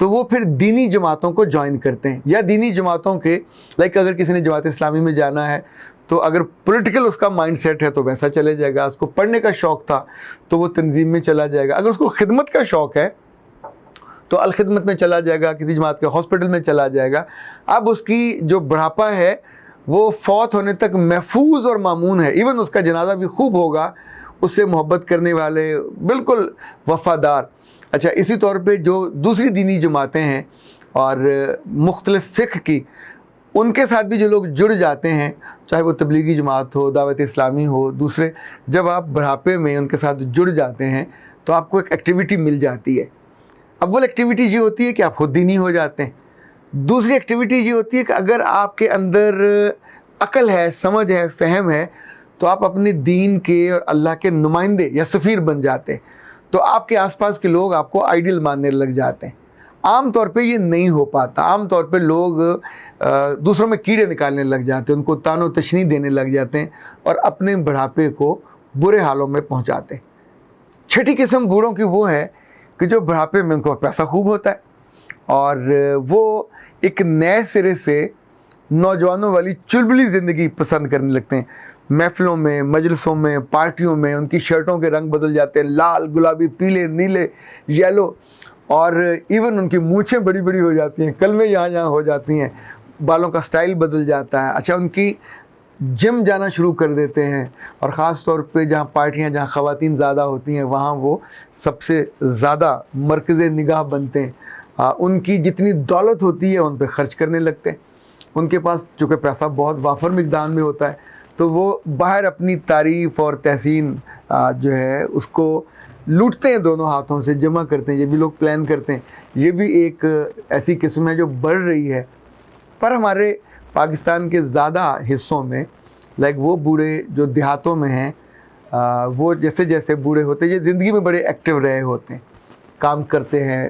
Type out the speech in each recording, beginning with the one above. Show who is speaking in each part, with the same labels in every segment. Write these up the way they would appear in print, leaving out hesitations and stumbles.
Speaker 1: تو وہ پھر دینی جماعتوں کو جوائن کرتے ہیں، یا دینی جماعتوں کے اگر کسی نے جماعت اسلامی میں جانا ہے تو اگر پولیٹیکل اس کا مائنڈ سیٹ ہے تو ویسا چلے جائے گا، اس کو پڑھنے کا شوق تھا تو وہ تنظیم میں چلا جائے گا، اگر اس کو خدمت کا شوق ہے تو الخدمت میں چلا جائے گا، کسی جماعت کے ہاسپٹل میں چلا جائے گا۔ اب اس کی جو بڑھاپا ہے وہ فوت ہونے تک محفوظ اور مامون ہے، ایون اس کا جنازہ بھی خوب ہوگا، اس سے محبت کرنے والے بالکل وفادار۔ اچھا، اسی طور پہ جو دوسری دینی جماعتیں ہیں اور مختلف فقہ کی، ان کے ساتھ بھی جو لوگ جڑ جاتے ہیں، چاہے وہ تبلیغی جماعت ہو، دعوت اسلامی ہو، دوسرے، جب آپ بڑھاپے میں ان کے ساتھ جڑ جاتے ہیں تو آپ کو ایک ایکٹیویٹی مل جاتی ہے۔ اول ایکٹیویٹی یہ ہوتی ہے کہ آپ خود دینی ہو جاتے ہیں۔ دوسری ایکٹیویٹی یہ ہوتی ہے کہ اگر آپ کے اندر عقل ہے، سمجھ ہے، فہم ہے، تو آپ اپنے دین کے اور اللہ کے نمائندے یا سفیر بن جاتے ہیں، تو آپ کے آس پاس کے لوگ آپ کو آئیڈیل ماننے لگ جاتے ہیں۔ عام طور پہ یہ نہیں ہو پاتا، عام طور پہ لوگ دوسروں میں کیڑے نکالنے لگ جاتے ہیں، ان کو تان و تشنیع دینے لگ جاتے ہیں اور اپنے بڑھاپے کو برے حالوں میں پہنچاتے ہیں۔ چھٹی قسم بوڑھوں کی وہ ہے کہ جو بڑھاپے میں ان کو پیسہ خوب ہوتا ہے اور وہ ایک نئے سرے سے نوجوانوں والی چلبلی زندگی پسند کرنے لگتے ہیں۔ محفلوں میں، مجلسوں میں، پارٹیوں میں ان کی شرٹوں کے رنگ بدل جاتے ہیں، لال، گلابی، پیلے، نیلے، یلو، اور ایون ان کی مونچھیں بڑی بڑی ہو جاتی ہیں، کلمیں یہاں یہاں ہو جاتی ہیں، بالوں کا سٹائل بدل جاتا ہے۔ اچھا، ان کی جم جانا شروع کر دیتے ہیں، اور خاص طور پہ جہاں پارٹیاں، جہاں خواتین زیادہ ہوتی ہیں، وہاں وہ سب سے زیادہ مرکز نگاہ بنتے ہیں۔ ان کی جتنی دولت ہوتی ہے ان پہ خرچ کرنے لگتے ہیں۔ ان کے پاس چونکہ پیسہ بہت وافر مقدار میں ہوتا ہے تو وہ باہر اپنی تعریف اور تحسین جو ہے اس کو لوٹتے ہیں، دونوں ہاتھوں سے جمع کرتے ہیں۔ یہ بھی لوگ پلان کرتے ہیں، یہ بھی ایک ایسی قسم ہے جو بڑھ رہی ہے۔ پر ہمارے پاکستان کے زیادہ حصوں میں وہ بوڑھے جو دیہاتوں میں ہیں، وہ جیسے جیسے بوڑھے ہوتے ہیں، یہ زندگی میں بڑے ایکٹیو رہے ہوتے ہیں، کام کرتے ہیں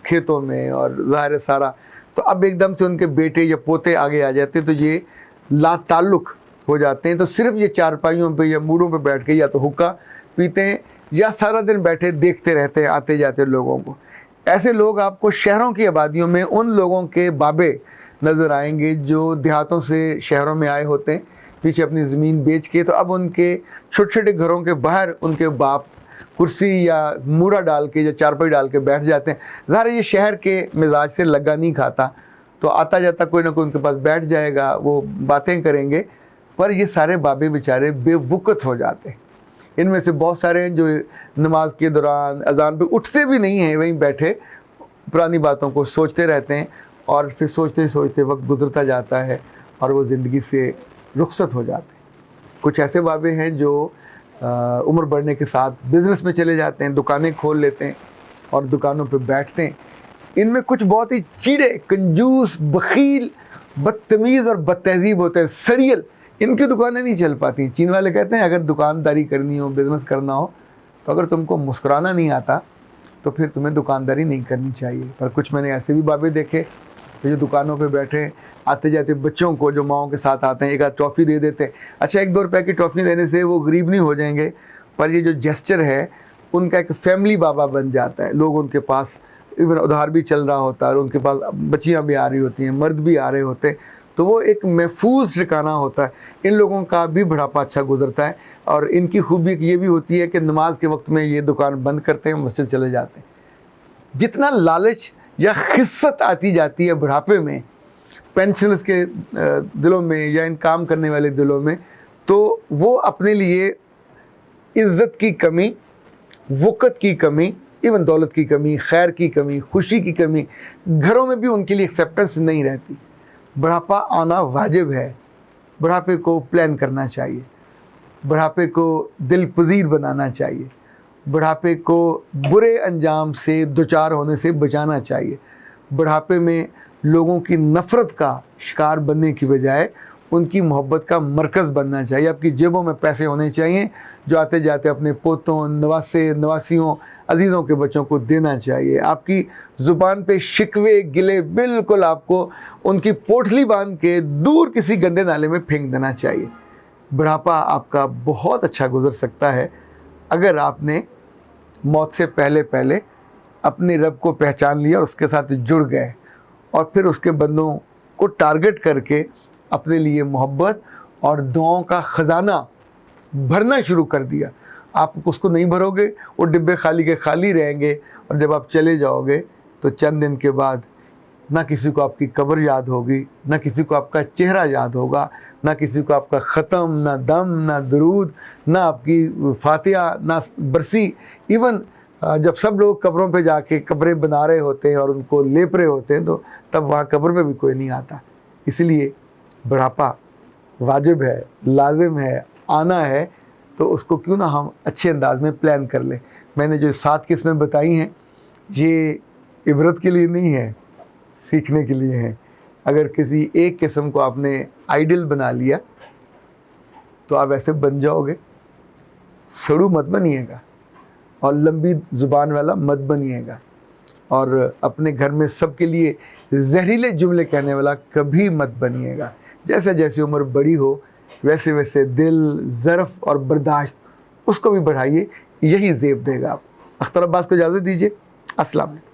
Speaker 1: کھیتوں میں اور ظاہر سارا، تو اب ایک دم سے ان کے بیٹے یا پوتے آگے آ جاتے ہیں تو یہ لا تعلق ہو جاتے ہیں، تو صرف یہ چارپائیوں پہ یا موڑوں پہ بیٹھ کے یا تو حقہ پیتے ہیں یا سارا دن بیٹھے دیکھتے رہتے ہیں آتے جاتے لوگوں کو۔ ایسے لوگ آپ کو شہروں کی آبادیوں میں ان لوگوں کے بابے نظر آئیں گے جو دیہاتوں سے شہروں میں آئے ہوتے ہیں پیچھے اپنی زمین بیچ کے، تو اب ان کے چھوٹے چھوٹے گھروں کے باہر ان کے باپ کرسی یا موڑا ڈال کے یا چارپائی ڈال کے بیٹھ جاتے ہیں۔ ظاہر یہ شہر کے مزاج سے لگا نہیں کھاتا، تو آتا جاتا کوئی نہ کوئی ان کے پاس بیٹھ جائے گا، وہ باتیں کریں گے، پر یہ سارے بابے بیچارے بے وقت ہو جاتے ہیں۔ ان میں سے بہت سارے ہیں جو نماز کے دوران اذان پہ اٹھتے بھی نہیں ہیں، وہیں بیٹھے پرانی باتوں کو سوچتے رہتے ہیں، اور پھر سوچتے سوچتے وقت گزرتا جاتا ہے اور وہ زندگی سے رخصت ہو جاتے ہیں۔ کچھ ایسے بابے ہیں جو عمر بڑھنے کے ساتھ بزنس میں چلے جاتے ہیں، دکانیں کھول لیتے ہیں اور دکانوں پہ بیٹھتے ہیں۔ ان میں کچھ بہت ہی چیڑے، کنجوس، بخیل، بدتمیز اور بد تہذیب ہوتے ہیں، سڑیل، ان کی دکانیں نہیں چل پاتی۔ چین والے کہتے ہیں اگر دکانداری کرنی ہو، بزنس کرنا ہو، تو اگر تم کو مسکرانا نہیں آتا تو پھر تمہیں دکانداری نہیں کرنی چاہیے۔ پر کچھ میں نے ایسے بھی بابے دیکھے جو دکانوں پہ بیٹھے آتے جاتے بچوں کو جو ماؤں کے ساتھ آتے ہیں ایک آدھ ٹافی دے دیتے ہیں۔ اچھا، 1-2 روپے کی ٹافی دینے سے وہ غریب نہیں ہو جائیں گے، پر یہ جو جیسچر ہے ان کا ایک فیملی بابا بن جاتا ہے۔ لوگ ان کے پاس ایون ادھار بھی چل رہا ہوتا ہے اور ان کے پاس بچیاں بھی آ رہی ہوتی ہیں، مرد بھی آ رہے ہوتے ہیں، تو وہ ایک محفوظ ٹھکانہ ہوتا ہے۔ ان لوگوں کا بھی بڑھاپا اچھا گزرتا ہے، اور ان کی خوبی یہ بھی ہوتی ہے کہ نماز کے وقت میں یہ دکان بند کرتے ہیں، مسجد چلے جاتے ہیں۔ جتنا لالچ یا خست آتی جاتی ہے بڑھاپے میں پینشنرز کے دلوں میں یا ان کام کرنے والے دلوں میں، تو وہ اپنے لیے عزت کی کمی، وقت کی کمی، ایون دولت کی کمی، خیر کی کمی، خوشی کی کمی، گھروں میں بھی ان کے لیے ایکسیپٹنس نہیں رہتی۔ بڑھاپا آنا واجب ہے، بڑھاپے کو پلان کرنا چاہیے، بڑھاپے کو دل پذیر بنانا چاہیے، بڑھاپے کو برے انجام سے دوچار ہونے سے بچانا چاہیے۔ بڑھاپے میں لوگوں کی نفرت کا شکار بننے کی بجائے ان کی محبت کا مرکز بننا چاہیے۔ آپ کی جیبوں میں پیسے ہونے چاہیے جو آتے جاتے اپنے پوتوں، نواسیوں، عزیزوں کے بچوں کو دینا چاہیے۔ آپ کی زبان پہ شکوے، گلے بالکل آپ کو ان کی پوٹلی باندھ کے دور کسی گندے نالے میں پھینک دینا چاہیے۔ بڑھاپا آپ کا بہت اچھا گزر سکتا ہے اگر آپ نے موت سے پہلے اپنے رب کو پہچان لیا اور اس کے ساتھ جڑ گئے، اور پھر اس کے بندوں کو ٹارگٹ کر کے اپنے لیے محبت اور دعاؤں کا خزانہ بھرنا شروع کر دیا۔ آپ اس کو نہیں بھرو گے، وہ ڈبے خالی کے خالی رہیں گے، اور جب آپ چلے جاؤ گے تو چند دن کے بعد نہ کسی کو آپ کی قبر یاد ہوگی، نہ کسی کو آپ کا چہرہ یاد ہوگا، نہ کسی کو آپ کا ختم، نہ دم، نہ درود، نہ آپ کی فاتحہ، نہ برسی۔ ایون جب سب لوگ قبروں پہ جا کے قبریں بنا رہے ہوتے ہیں اور ان کو لیپ رہے ہوتے ہیں، تو تب وہاں قبر پہ بھی کوئی نہیں آتا۔ اس لیے بڑھاپا واجب ہے، لازم ہے، آنا ہے، تو اس کو کیوں نہ ہم اچھے انداز میں پلان کر لیں۔ میں نے جو 7 قسمیں بتائی ہیں، یہ عبرت کے لیے نہیں ہے، سیکھنے کے لیے ہیں۔ اگر کسی ایک قسم کو آپ نے آئیڈل بنا لیا تو آپ ایسے بن جاؤ گے، سڑو مت بنیے گا، اور لمبی زبان والا مت بنیے گا، اور اپنے گھر میں سب کے لیے زہریلے جملے کہنے والا کبھی مت بنیے گا۔ جیسے جیسے عمر بڑی ہو ویسے ویسے دل، ظرف اور برداشت اس کو بھی بڑھائیے، یہی زیب دے گا آپ۔ اختر عباس کو اجازت دیجیے، السلام علیکم۔